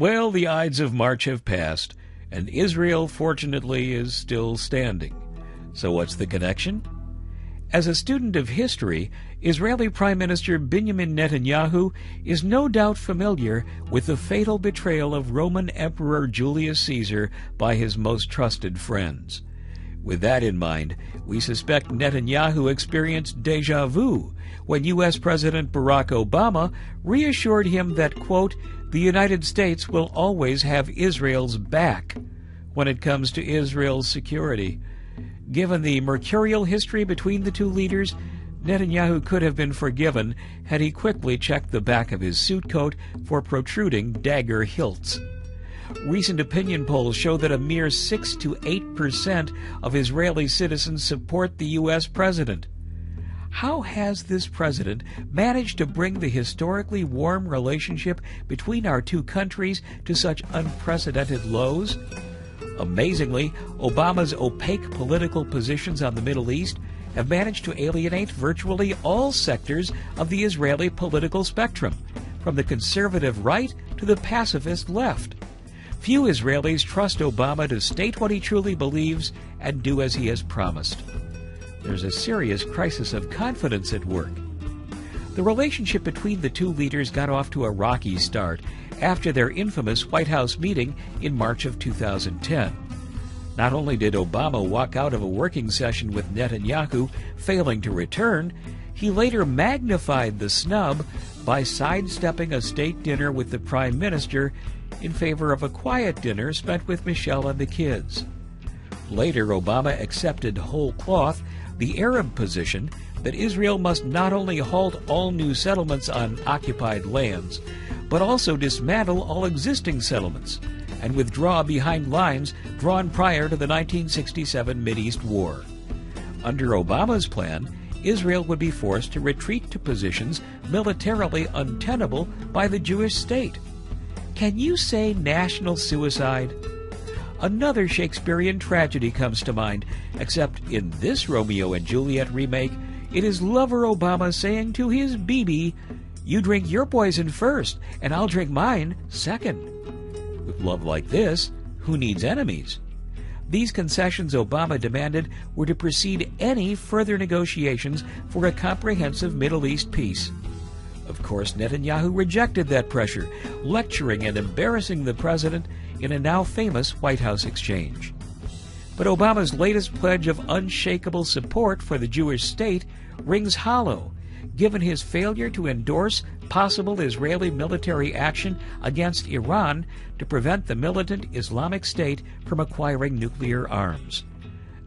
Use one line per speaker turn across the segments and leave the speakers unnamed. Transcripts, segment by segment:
Well, the Ides of March have passed, and Israel, fortunately, is still standing. So what's the connection? As a student of history, Israeli Prime Minister Binyamin Netanyahu is no doubt familiar with the fatal betrayal of Roman Emperor Julius Caesar by his most trusted friends. With that in mind, we suspect Netanyahu experienced déjà vu when U.S. President Barack Obama reassured him that, quote, the United States will always have Israel's back when it comes to Israel's security. Given the mercurial history between the two leaders, Netanyahu could have been forgiven had he quickly checked the back of his suit coat for protruding dagger hilts. Recent opinion polls show that a mere 6 to 8% of Israeli citizens support the U.S. president. How has this president managed to bring the historically warm relationship between our two countries to such unprecedented lows? Amazingly, Obama's opaque political positions on the Middle East have managed to alienate virtually all sectors of the Israeli political spectrum, from the conservative right to the pacifist left. Few Israelis trust Obama to state what he truly believes and do as he has promised. There's a serious crisis of confidence at work. The relationship between the two leaders got off to a rocky start after their infamous White House meeting in March of 2010. Not only did Obama walk out of a working session with Netanyahu, failing to return, he later magnified the snub by sidestepping a state dinner with the Prime Minister in favor of a quiet dinner spent with Michelle and the kids. Later, Obama accepted whole cloth the Arab position that Israel must not only halt all new settlements on occupied lands, but also dismantle all existing settlements and withdraw behind lines drawn prior to the 1967 Mideast War. Under Obama's plan, Israel would be forced to retreat to positions militarily untenable by the Jewish state. Can you say national suicide? Another Shakespearean tragedy comes to mind, except in this Romeo and Juliet remake, it is lover Obama saying to his Bibi, "You drink your poison first, and I'll drink mine second." With love like this, who needs enemies? These concessions Obama demanded were to precede any further negotiations for a comprehensive Middle East peace. Of course, Netanyahu rejected that pressure, lecturing and embarrassing the president in a now famous White House exchange. But Obama's latest pledge of unshakable support for the Jewish state rings hollow, given his failure to endorse possible Israeli military action against Iran to prevent the militant Islamic State from acquiring nuclear arms.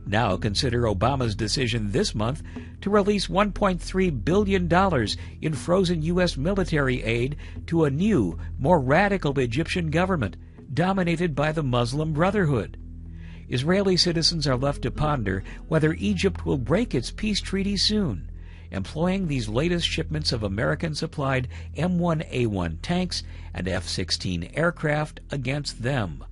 Now consider Obama's decision this month to release $1.3 billion in frozen U.S. military aid to a new, more radical Egyptian government dominated by the Muslim Brotherhood. Israeli citizens are left to ponder whether Egypt will break its peace treaty soon, employing these latest shipments of American-supplied M1A1 tanks and F-16 aircraft against them.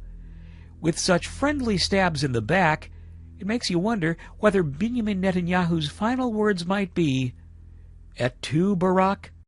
With such friendly stabs in the back, it makes you wonder whether Binyamin Netanyahu's final words might be, "Et tu, Barak?"